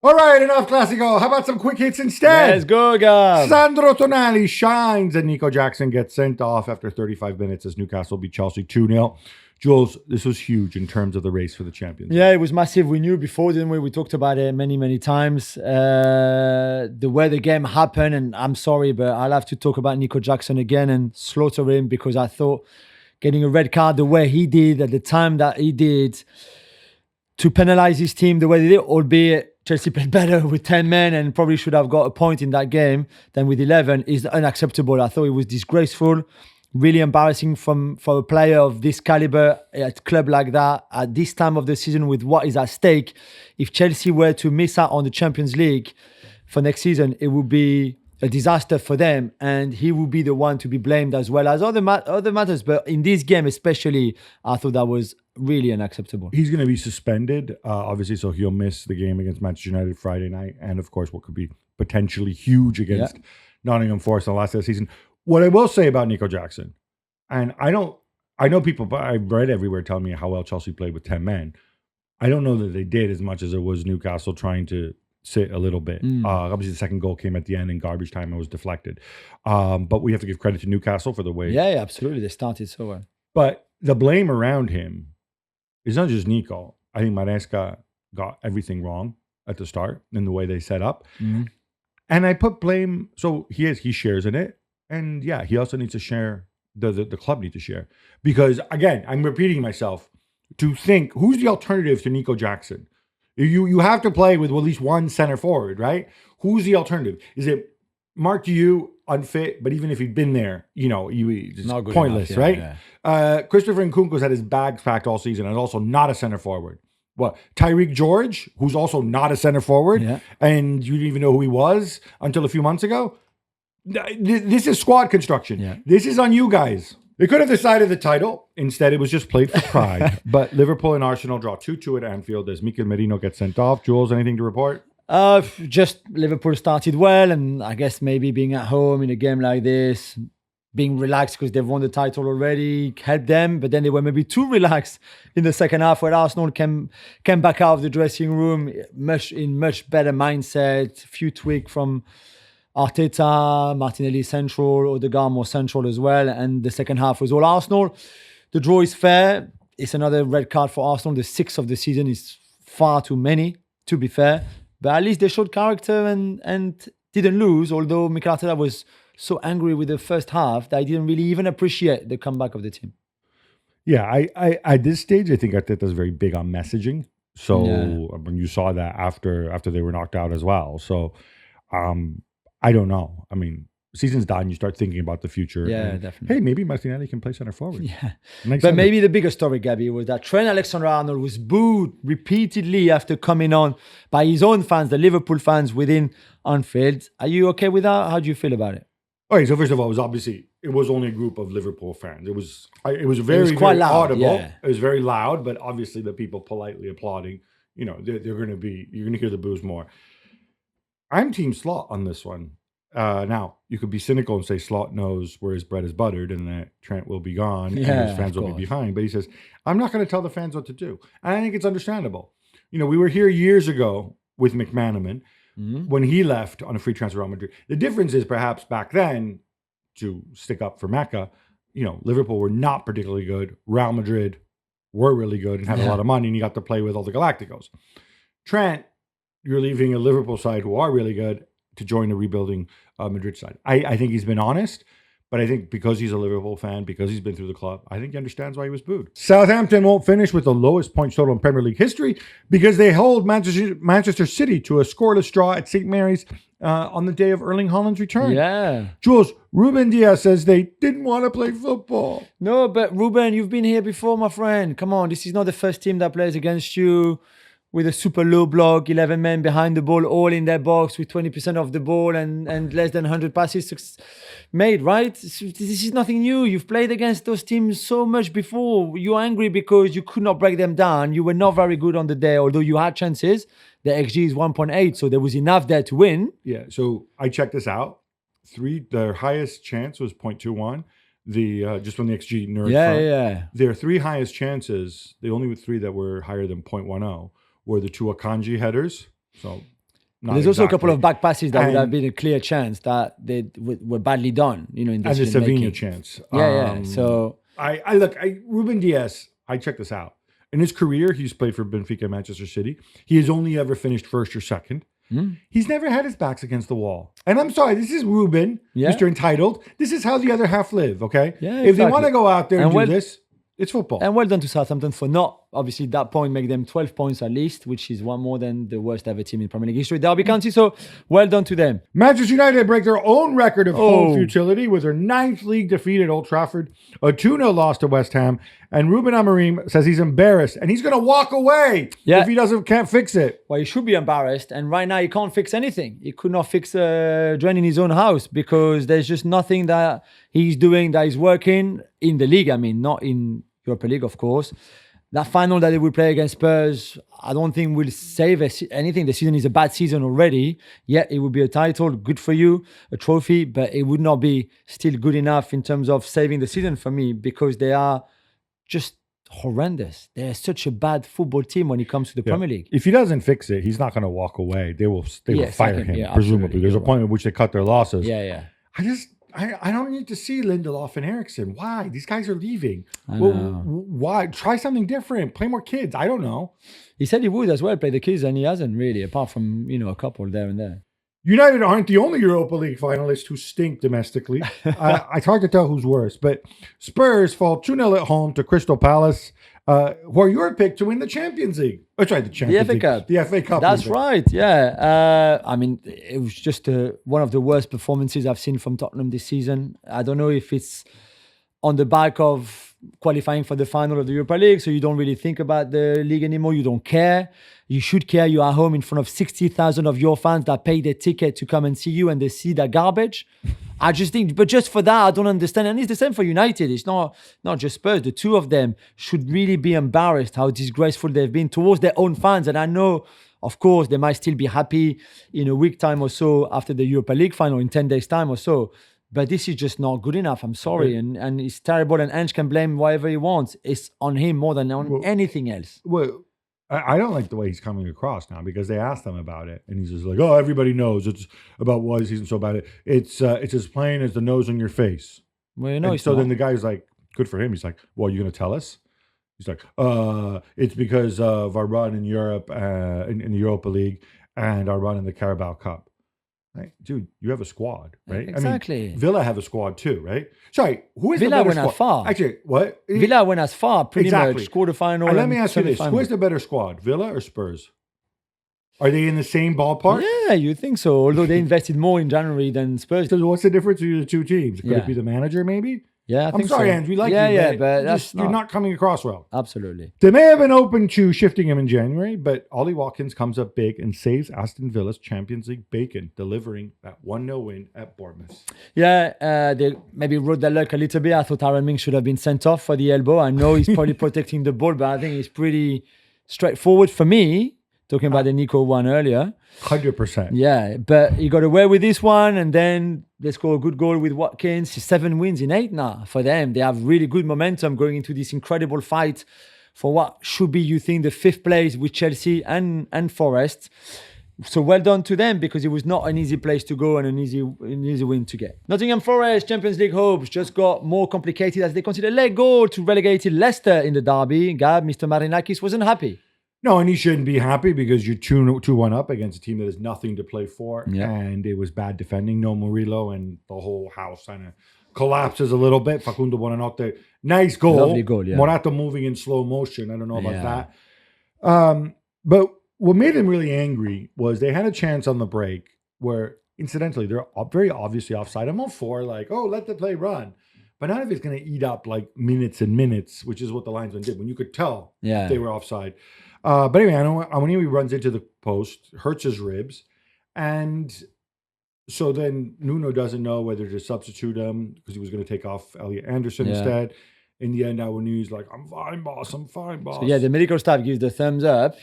All right, enough Classico. How about some quick hits instead? Let's go, Gab. Sandro Tonali shines and Nico Jackson gets sent off after 35 minutes as Newcastle beat Chelsea 2-0. Jules, this was huge in terms of the race for the Champions League. Yeah, it was massive. We knew before, didn't we? We talked about it many times. The way the game happened, and I'm sorry, but I'll have to talk about Nico Jackson again and slaughter him because I thought getting a red card the way he did at the time that he did to penalize his team the way they did, albeit Chelsea played better with 10 men and probably should have got a point in that game than with 11, is unacceptable. I thought it was disgraceful, really embarrassing for a player of this caliber at a club like that at this time of the season with what is at stake. If Chelsea were to miss out on the Champions League for next season, it would be a disaster for them, and he will be the one to be blamed as well as other matters. But in this game especially, I thought that was really unacceptable. He's going to be suspended, obviously, so he'll miss the game against Manchester United Friday night, and of course, what could be potentially huge against Nottingham Forest in the last of the season. What I will say about Nico Jackson, and I know people, but I've read everywhere telling me how well Chelsea played with 10 men. I don't know that they did as much as it was Newcastle trying to sit a little bit. Obviously, the second goal came at the end in garbage time and was deflected. But we have to give credit to Newcastle for the way. Yeah, absolutely. They started so well. But the blame around him is not just Nico. I think Maresca got everything wrong at the start in the way they set up. And I put blame, so he shares in it. And yeah, he also needs to share, the club needs to share. Because again, I'm repeating myself, to think, who's the alternative to Nico Jackson? You have to play with at least one center forward, right? Who's the alternative? Is it Mark Yu, unfit, but even if he'd been there, it's not good pointless, enough, right? Yeah. Christopher Nkunku's had his bags packed all season and also not a center forward. What? Tyreek George, who's also not a center forward, and you didn't even know who he was until a few months ago? This is squad construction. Yeah. This is on you guys. They could have decided the title. Instead, it was just played for pride. But Liverpool and Arsenal draw 2-2 at Anfield as Mikel Merino gets sent off. Jules, anything to report? Just Liverpool started well, and I guess maybe being at home in a game like this, being relaxed because they've won the title already, helped them. But then they were maybe too relaxed in the second half, where Arsenal came back out of the dressing room much better mindset. Few tweaks from Arteta, Martinelli central, Odegaard more central as well. And the second half was all Arsenal. The draw is fair. It's another red card for Arsenal. The 6th of the season is far too many, to be fair. But at least they showed character and didn't lose, although Mikel Arteta was so angry with the first half that I didn't really even appreciate the comeback of the team. Yeah, I at this stage, I think Arteta's very big on messaging. So when you saw that after they were knocked out as well. So I don't know. I mean, season's done. You start thinking about the future. Yeah, definitely. Hey, maybe Martinelli can play center forward. Yeah. But maybe the bigger story, Gabby, was that Trent Alexander-Arnold was booed repeatedly after coming on by his own fans, the Liverpool fans within Anfield. Are you okay with that? How do you feel about it? Okay, so first of all, it was only a group of Liverpool fans. It was very quite very loud, audible. yeah. It was very loud, but obviously the people politely applauding. You're going to hear the boos more. I'm Team Slot on this one. Now, you could be cynical and say Slot knows where his bread is buttered and that Trent will be gone and his fans will be behind. But he says, I'm not going to tell the fans what to do. And I think it's understandable. We were here years ago with McManaman when he left on a free transfer to Real Madrid. The difference is perhaps back then, to stick up for Mecca, Liverpool were not particularly good. Real Madrid were really good and had a lot of money, and you got to play with all the Galacticos. Trent, you're leaving a Liverpool side who are really good to join the rebuilding Madrid side. I think he's been honest, but I think because he's a Liverpool fan, because he's been through the club, I think he understands why he was booed. Southampton won't finish with the lowest points total in Premier League history because they hold Manchester City to a scoreless draw at St. Mary's on the day of Erling Haaland's return. Yeah. Jules, Ruben Diaz says they didn't want to play football. No, but Ruben, you've been here before, my friend. Come on, this is not the first team that plays against you with a super low block, 11 men behind the ball, all in their box with 20% of the ball and less than 100 passes made, right? This is nothing new. You've played against those teams so much before. You're angry because you could not break them down. You were not very good on the day, although you had chances. The XG is 1.8, so there was enough there to win. Yeah, so I checked this out. Their highest chance was 0.21. Just when the XG nerd from. Their 3 highest chances, the only 3 that were higher than 0.10 were the 2 Akanji headers. So not There's also a couple exactly. of back passes that would have And- been a clear chance that they were badly done, in the and the decision Savinha making. chance. Yeah. So I look, Ruben Diaz, I checked this out. In his career, he's played for Benfica and Manchester City. He has only ever finished first or second. He's never had his backs against the wall. And I'm sorry, this is Ruben, Yeah. Mr. Entitled. This is how the other half live, okay? Yeah, If they want to exactly. go out there and And do well- this, it's football. and well done to Southampton for not, obviously, that point make them 12 points at least, which is one more than the worst ever team in Premier League history, Derby County. So well done to them. Manchester United break their own record of home Oh. futility with their 9th league defeat at Old Trafford, a 2-0 loss to West Ham, and Ruben Amorim says he's embarrassed and he's going to walk away Yeah. if he can't fix it. Well, he should be embarrassed. And right now, he can't fix anything. He could not fix draining his own house because there's just nothing that he's doing that is working in the league. I mean, not in Europa League, of course. That final that they will play against Spurs, I don't think will save anything. The season is a bad season already. Yet it would be a title, good for you, a trophy, but it would not be still good enough in terms of saving the season for me because they are just horrendous. They're such a bad football team when it comes to the Premier League. If he doesn't fix it, he's not going to walk away. They will Yeah, fire sack him. him, Yeah, presumably. absolutely. There's a You're point at which they cut their losses. Yeah. I don't need to see Lindelof and Eriksson. Why? These guys are leaving. I Well, know. why? Try something different. Play more kids. I don't know. He said he would as well play the kids, and he hasn't really, apart from, a couple there and there. United aren't the only Europa League finalists who stink domestically. It's hard to tell who's worse, but Spurs fall 2-0 at home to Crystal Palace, who are your pick to win the Champions League. Oh, sorry, the Champions FA League. Cup. The FA Cup. That's even. right, yeah. I mean, it was just one of the worst performances I've seen from Tottenham this season. I don't know if it's on the back of qualifying for the final of the Europa League, so you don't really think about the league anymore. You don't care. You should care. You are home in front of 60,000 of your fans that pay their ticket to come and see you, and they see that garbage. I just think, but just for that, I don't understand. And it's the same for United. It's not just Spurs. The two of them should really be embarrassed how disgraceful they've been towards their own fans. And I know, of course, they might still be happy in a week time or so after the Europa League final, in 10 days time or so. But this is just not good enough. I'm sorry. And it's terrible. And Ange can blame whatever he wants. It's on him more than on anything else. Well, I don't like the way he's coming across now because they asked him about it, and he's just like, "Oh, everybody knows it's about why the season's so bad. It's as plain as the nose on your face." Well, And it's so not. then the guy's like, "Good for him." He's like, "Well, you going to tell us?" He's like, "It's because of our run in Europe, in the Europa League, and our run in the Carabao Cup." Like, dude, you have a squad, right? Exactly. I mean, Villa have a squad too, right? Sorry, who is Villa the better went as squad? far. Actually, what? Villa went as far, pretty Exactly. much. Quarterfinal. And let and me ask you this: semi-final. who is the better squad, Villa or Spurs? Are they in the same ballpark? Yeah, you think so. Although they invested more in January than Spurs did. So what's the difference between the two teams? Could Yeah. it be the manager, maybe? Yeah, I I'm think sorry, so. Andrew. We like yeah, you, yeah, but that's just, you're not coming across well. Absolutely. They may have been open to shifting him in January, but Ollie Watkins comes up big and saves Aston Villa's Champions League bacon, delivering that 1-0 win at Bournemouth. Yeah, they maybe rode their luck a little bit. I thought Aaron Mings should have been sent off for the elbow. I know he's probably protecting the ball, but I think it's pretty straightforward for me. Talking about the Nico one earlier. 100%. Yeah, but he got away with this one, and then they score a good goal with Watkins. 7 wins in 8 now for them. They have really good momentum going into this incredible fight for what should be, you think, the 5th place with Chelsea and Forest. So well done to them because it was not an easy place to go and an easy win to get. Nottingham Forest Champions League hopes just got more complicated as they considered let go to relegated Leicester in the derby. Gab, Mr. Marinakis wasn't happy. No, and he shouldn't be happy because you're 2-1 up against a team that has nothing to play for. Yeah. And it was bad defending. No Murillo, and the whole house kind of collapses a little bit. Facundo Buonanotte, nice goal. Lovely goal, yeah. Morata moving in slow motion. I don't know about Yeah. that. But what made him really angry was they had a chance on the break where, incidentally, they're very obviously offside. I'm all for let the play run. But not if it's going to eat up minutes and minutes, which is what the linesman did when you could tell Yeah. they were offside. But anyway, I know when he runs into the post, hurts his ribs. And so then Nuno doesn't know whether to substitute him because he was going to take off Elliot Anderson Yeah. instead. In the end, Awoni's like, I'm fine, boss. So yeah, the medical staff gives the thumbs up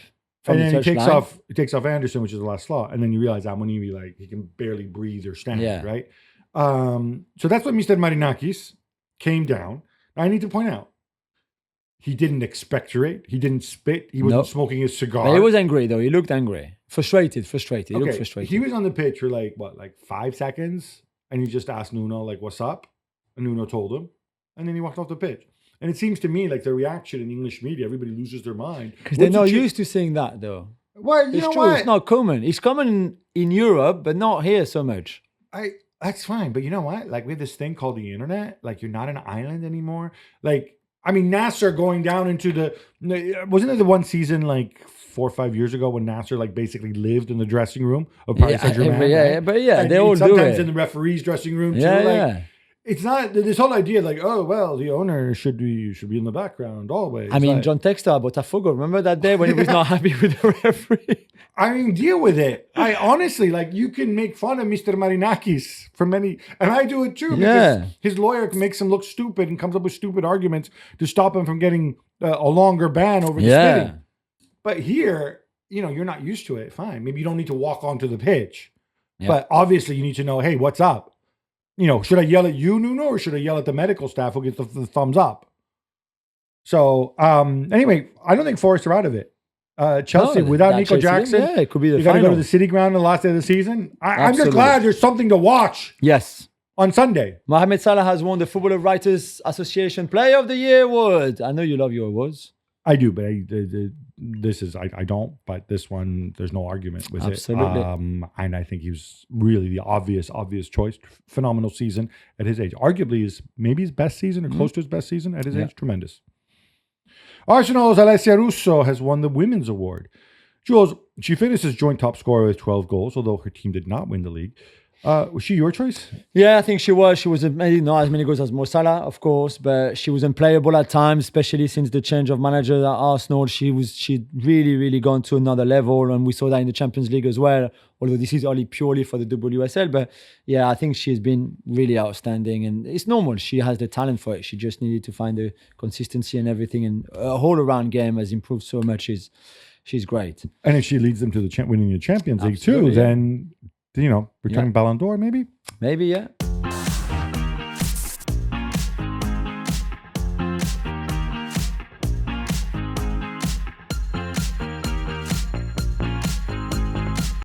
from and the then he touchline. takes off Anderson, which is the last slot. And then you realize Awoni, he can barely breathe or stand, Yeah. right? So that's what Mr. Marinakis came down. I need to point out, he didn't expectorate. He didn't spit. He wasn't Nope. smoking his cigar. But he was angry though. He looked angry. Frustrated. He looked Okay, frustrated. he was on the pitch for like 5 seconds, and he just asked Nuno like, "What's up?" And Nuno told him, and then he walked off the pitch. And it seems to me like the reaction in English media, everybody loses their mind Because they're not used to seeing that, though. Well, you It's know true. what? It's not common. It's common in Europe, but not here so much. That's fine, but you know what? Like we have this thing called the internet. Like you're not an island anymore. Like I mean, Nasser going down into wasn't it the one season like 4 or 5 years ago when Nasser like basically lived in the dressing room of Paris Saint-Germain? And they all do sometimes it. in the referee's dressing room too. Yeah, like, yeah. It's not this whole idea like, oh well, the owner should be in the background always. I mean, like, John Textor, but I forgot. Remember that day when he was not happy with the referee? I mean, deal with it. I honestly like you can make fun of Mr. Marinakis for many, and I do it too because his lawyer makes him look stupid and comes up with stupid arguments to stop him from getting a longer ban over the spitting. But here, you're not used to it. Fine, maybe you don't need to walk onto the pitch, but obviously you need to know, hey, what's up? Should I yell at you, Nuno, or should I yell at the medical staff who gets the thumbs up? So, anyway, I don't think Forest are out of it. Chelsea, without Nico Jackson, it could be the you got to final. go to the City Ground on the last day of the season. I'm just glad there's something to watch. Yes. On Sunday. Mohamed Salah has won the Football Writers Association Player of the Year award. I know you love your awards. I do, but I don't. But this one, there's no argument with it. And I think he was really the obvious choice. Phenomenal season at his age. Arguably maybe his best season or close to his best season at his age. Tremendous. Arsenal's Alessia Russo has won the Women's Award. Jules, she finished as joint top scorer with 12 goals, although her team did not win the league. Was she your choice? Yeah, I think she was. She was maybe not as many goals as Mo Salah, of course, but she was unplayable at times, especially since the change of manager at Arsenal. She'd really, really gone to another level, and we saw that in the Champions League as well. Although this is only purely for the WSL, but yeah, I think she's been really outstanding, and it's normal. She has the talent for it. She just needed to find the consistency and everything, and her whole-around game has improved so much. She's great. And if she leads them to winning the Champions League too, then. Returning Ballon d'Or, maybe? Maybe, yeah.